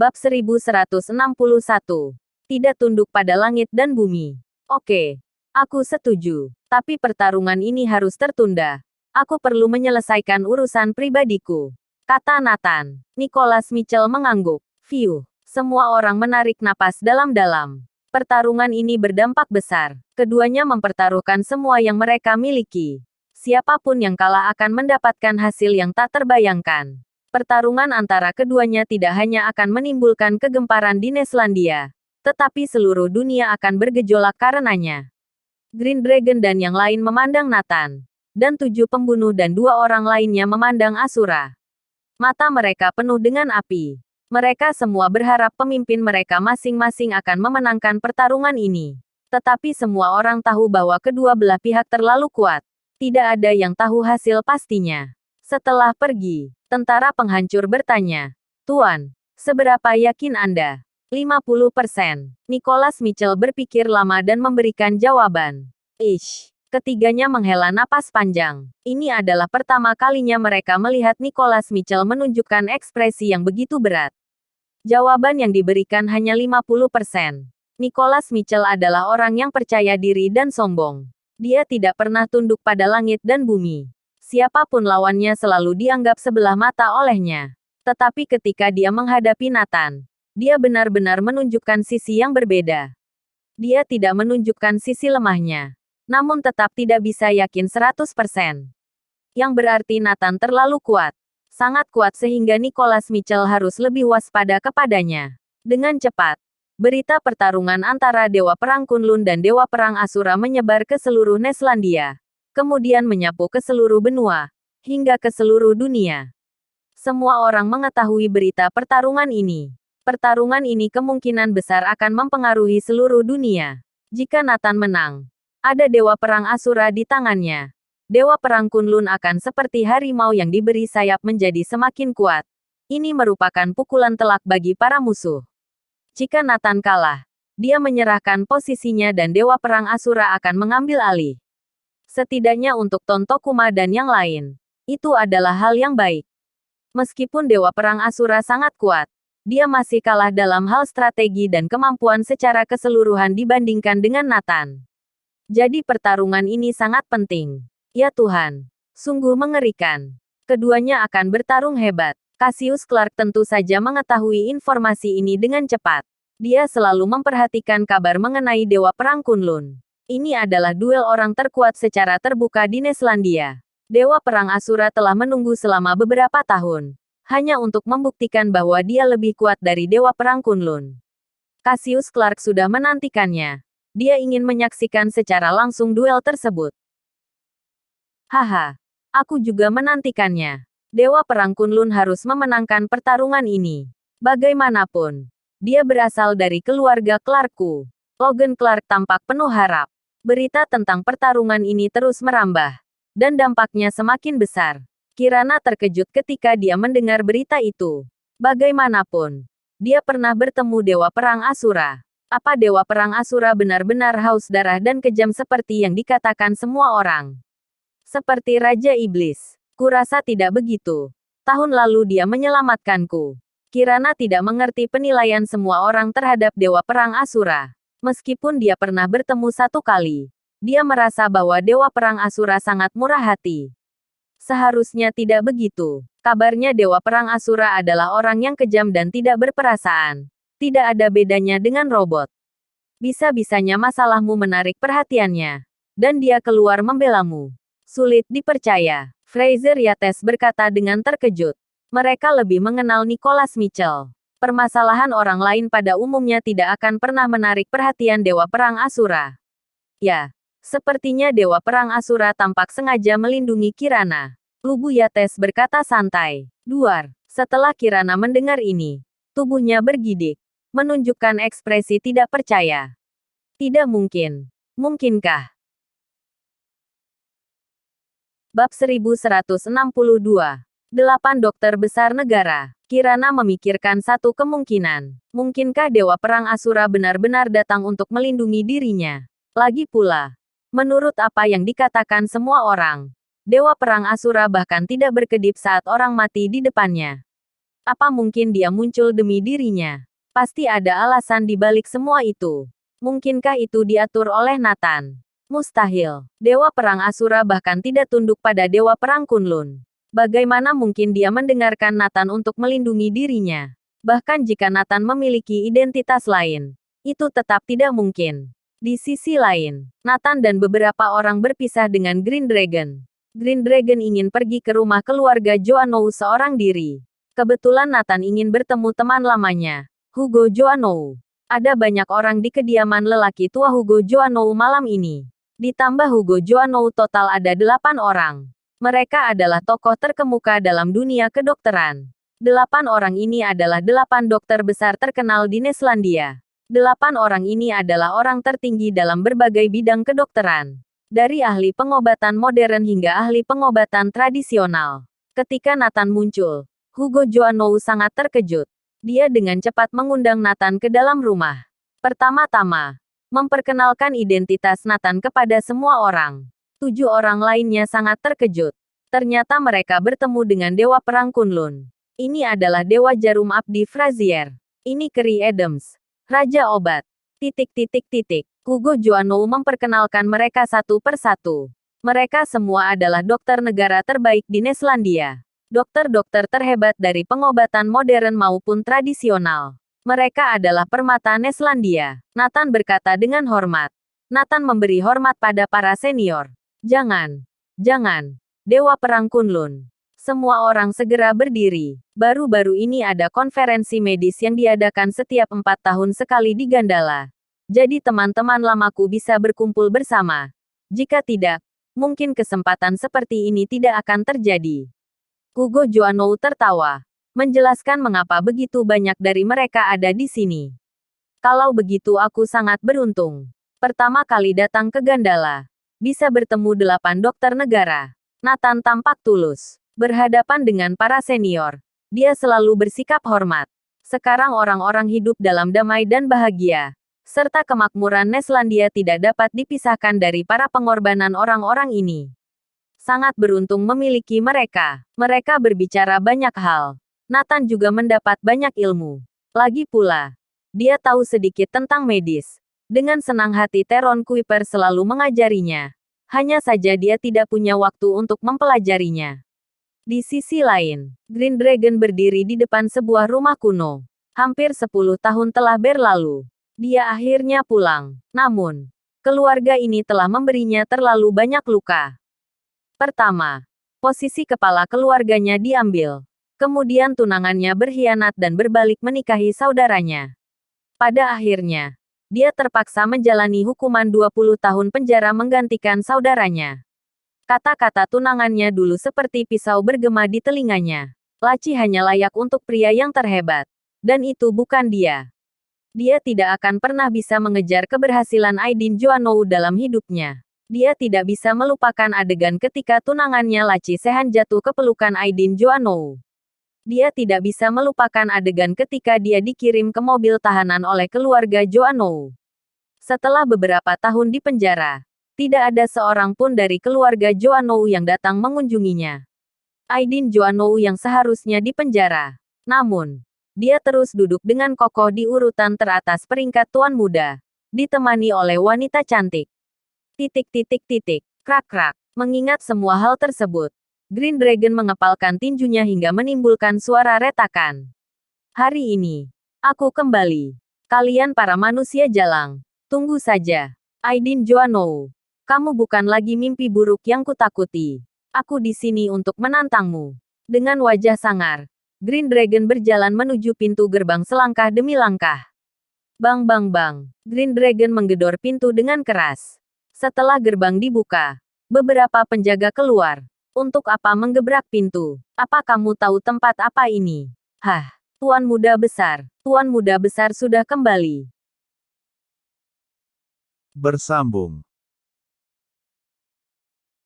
Bab 1161. Tidak tunduk pada langit dan bumi. Oke. Aku setuju. Tapi pertarungan ini harus tertunda. Aku perlu menyelesaikan urusan pribadiku, kata Nathan. Nicholas Mitchell mengangguk. Fiuh. Semua orang menarik napas dalam-dalam. Pertarungan ini berdampak besar. Keduanya mempertaruhkan semua yang mereka miliki. Siapapun yang kalah akan mendapatkan hasil yang tak terbayangkan. Pertarungan antara keduanya tidak hanya akan menimbulkan kegemparan di Neslandia, tetapi seluruh dunia akan bergejolak karenanya. Green Dragon dan yang lain memandang Nathan, dan 7 pembunuh dan 2 orang lainnya memandang Asura. Mata mereka penuh dengan api. Mereka semua berharap pemimpin mereka masing-masing akan memenangkan pertarungan ini. Tetapi semua orang tahu bahwa kedua belah pihak terlalu kuat. Tidak ada yang tahu hasil pastinya. Setelah pergi, tentara penghancur bertanya, "Tuan, seberapa yakin Anda?" 50%. Nicholas Mitchell berpikir lama dan memberikan jawaban. Ketiganya menghela napas panjang. Ini adalah pertama kalinya mereka melihat Nicholas Mitchell menunjukkan ekspresi yang begitu berat. Jawaban yang diberikan hanya 50%. Nicholas Mitchell adalah orang yang percaya diri dan sombong. Dia tidak pernah tunduk pada langit dan bumi. Siapapun lawannya selalu dianggap sebelah mata olehnya. Tetapi ketika dia menghadapi Nathan, dia benar-benar menunjukkan sisi yang berbeda. Dia tidak menunjukkan sisi lemahnya, namun tetap tidak bisa yakin 100%. Yang berarti Nathan terlalu kuat. Sangat kuat sehingga Nicholas Mitchell harus lebih waspada kepadanya. Dengan cepat, berita pertarungan antara Dewa Perang Kunlun dan Dewa Perang Asura menyebar ke seluruh Neslandia. Kemudian menyapu ke seluruh benua, hingga ke seluruh dunia. Semua orang mengetahui berita pertarungan ini. Pertarungan ini kemungkinan besar akan mempengaruhi seluruh dunia. Jika Nathan menang, ada Dewa Perang Asura di tangannya. Dewa Perang Kunlun akan seperti harimau yang diberi sayap menjadi semakin kuat. Ini merupakan pukulan telak bagi para musuh. Jika Nathan kalah, dia menyerahkan posisinya dan Dewa Perang Asura akan mengambil alih. Setidaknya untuk Tontokuma dan yang lain, itu adalah hal yang baik. Meskipun Dewa Perang Asura sangat kuat, dia masih kalah dalam hal strategi dan kemampuan secara keseluruhan dibandingkan dengan Nathan. Jadi pertarungan ini sangat penting. Ya Tuhan, sungguh mengerikan. Keduanya akan bertarung hebat. Cassius Clark tentu saja mengetahui informasi ini dengan cepat. Dia selalu memperhatikan kabar mengenai Dewa Perang Kunlun. Ini adalah duel orang terkuat secara terbuka di Neslandia. Dewa Perang Asura telah menunggu selama beberapa tahun, hanya untuk membuktikan bahwa dia lebih kuat dari Dewa Perang Kunlun. Cassius Clark sudah menantikannya. Dia ingin menyaksikan secara langsung duel tersebut. Haha, aku juga menantikannya. Dewa Perang Kunlun harus memenangkan pertarungan ini. Bagaimanapun, dia berasal dari keluarga Clarkku. Logan Clark tampak penuh harap. Berita tentang pertarungan ini terus merambah, dan dampaknya semakin besar. Kirana terkejut ketika dia mendengar berita itu. Bagaimanapun, dia pernah bertemu Dewa Perang Asura. Apa Dewa Perang Asura benar-benar haus darah dan kejam seperti yang dikatakan semua orang? Seperti Raja Iblis. Kurasa tidak begitu. Tahun lalu dia menyelamatkanku. Kirana tidak mengerti penilaian semua orang terhadap Dewa Perang Asura. Meskipun dia pernah bertemu 1 kali, dia merasa bahwa Dewa Perang Asura sangat murah hati. Seharusnya tidak begitu. Kabarnya Dewa Perang Asura adalah orang yang kejam dan tidak berperasaan. Tidak ada bedanya dengan robot. Bisa-bisanya masalahmu menarik perhatiannya, dan dia keluar membelamu. Sulit dipercaya. Fraser Yates berkata dengan terkejut. Mereka lebih mengenal Nicholas Mitchell. Permasalahan orang lain pada umumnya tidak akan pernah menarik perhatian Dewa Perang Asura. Ya, sepertinya Dewa Perang Asura tampak sengaja melindungi Kirana. Lubu Yates berkata santai. Duar. Setelah Kirana mendengar ini, tubuhnya bergidik, menunjukkan ekspresi tidak percaya. Tidak mungkin. Mungkinkah? Bab 1162. 8 Dokter Besar Negara. Kirana memikirkan satu kemungkinan. Mungkinkah Dewa Perang Asura benar-benar datang untuk melindungi dirinya? Lagi pula, menurut apa yang dikatakan semua orang, Dewa Perang Asura bahkan tidak berkedip saat orang mati di depannya. Apa mungkin dia muncul demi dirinya? Pasti ada alasan di balik semua itu. Mungkinkah itu diatur oleh Nathan? Mustahil. Dewa Perang Asura bahkan tidak tunduk pada Dewa Perang Kunlun. Bagaimana mungkin dia mendengarkan Nathan untuk melindungi dirinya? Bahkan jika Nathan memiliki identitas lain, itu tetap tidak mungkin. Di sisi lain, Nathan dan beberapa orang berpisah dengan Green Dragon. Green Dragon ingin pergi ke rumah keluarga Joannou seorang diri. Kebetulan Nathan ingin bertemu teman lamanya, Hugo Joannou. Ada banyak orang di kediaman lelaki tua Hugo Joannou malam ini. Ditambah Hugo Joannou total ada 8 orang. Mereka adalah tokoh terkemuka dalam dunia kedokteran. 8 orang ini adalah 8 dokter besar terkenal di Neslandia. 8 orang ini adalah orang tertinggi dalam berbagai bidang kedokteran. Dari ahli pengobatan modern hingga ahli pengobatan tradisional. Ketika Nathan muncul, Hugo Joannou sangat terkejut. Dia dengan cepat mengundang Nathan ke dalam rumah. Pertama-tama, memperkenalkan identitas Nathan kepada semua orang. 7 orang lainnya sangat terkejut. Ternyata mereka bertemu dengan Dewa Perang Kunlun. Ini adalah Dewa Jarum Abdi Frazier. Ini Kerry Adams, Raja Obat. Hugo Joannou memperkenalkan mereka satu persatu. Mereka semua adalah dokter negara terbaik di Neslandia. Dokter-dokter terhebat dari pengobatan modern maupun tradisional. Mereka adalah permata Neslandia. Nathan berkata dengan hormat. Nathan memberi hormat pada para senior. Jangan. Dewa Perang Kunlun. Semua orang segera berdiri. Baru-baru ini ada konferensi medis yang diadakan setiap 4 tahun sekali di Gandala. Jadi teman-teman lamaku bisa berkumpul bersama. Jika tidak, mungkin kesempatan seperti ini tidak akan terjadi. Hugo Joannou tertawa. Menjelaskan mengapa begitu banyak dari mereka ada di sini. Kalau begitu aku sangat beruntung. Pertama kali datang ke Gandala. Bisa bertemu 8 dokter negara. Nathan tampak tulus. Berhadapan dengan para senior, dia selalu bersikap hormat. Sekarang orang-orang hidup dalam damai dan bahagia. Serta kemakmuran Neslandia tidak dapat dipisahkan dari para pengorbanan orang-orang ini. Sangat beruntung memiliki mereka. Mereka berbicara banyak hal. Nathan juga mendapat banyak ilmu. Lagi pula, dia tahu sedikit tentang medis. Dengan senang hati Teron Kuiper selalu mengajarinya. Hanya saja dia tidak punya waktu untuk mempelajarinya. Di sisi lain, Green Dragon berdiri di depan sebuah rumah kuno. Hampir 10 tahun telah berlalu. Dia akhirnya pulang. Namun, keluarga ini telah memberinya terlalu banyak luka. Pertama, posisi kepala keluarganya diambil. Kemudian tunangannya berkhianat dan berbalik menikahi saudaranya. Pada akhirnya, dia terpaksa menjalani hukuman 20 tahun penjara menggantikan saudaranya. Kata-kata tunangannya dulu seperti pisau bergema di telinganya. Laci hanya layak untuk pria yang terhebat. Dan itu bukan dia. Dia tidak akan pernah bisa mengejar keberhasilan Aidin Joannou dalam hidupnya. Dia tidak bisa melupakan adegan ketika tunangannya Laci Sehan jatuh ke pelukan Aidin Joannou. Dia tidak bisa melupakan adegan ketika dia dikirim ke mobil tahanan oleh keluarga Joannou. Setelah beberapa tahun di penjara, tidak ada seorang pun dari keluarga Joannou yang datang mengunjunginya. Aidin Joannou yang seharusnya dipenjara. Namun, dia terus duduk dengan kokoh di urutan teratas peringkat tuan muda, ditemani oleh wanita cantik. Krak-krak. Mengingat semua hal tersebut, Green Dragon mengepalkan tinjunya hingga menimbulkan suara retakan. Hari ini, aku kembali. Kalian para manusia jalang, tunggu saja. Aidin Joannou. Kamu bukan lagi mimpi buruk yang kutakuti. Aku di sini untuk menantangmu. Dengan wajah sangar, Green Dragon berjalan menuju pintu gerbang selangkah demi langkah. Bang bang bang. Green Dragon menggedor pintu dengan keras. Setelah gerbang dibuka, beberapa penjaga keluar. Untuk apa menggebrak pintu? Apa kamu tahu tempat apa ini? Hah, Tuan Muda Besar. Tuan Muda Besar sudah kembali. Bersambung.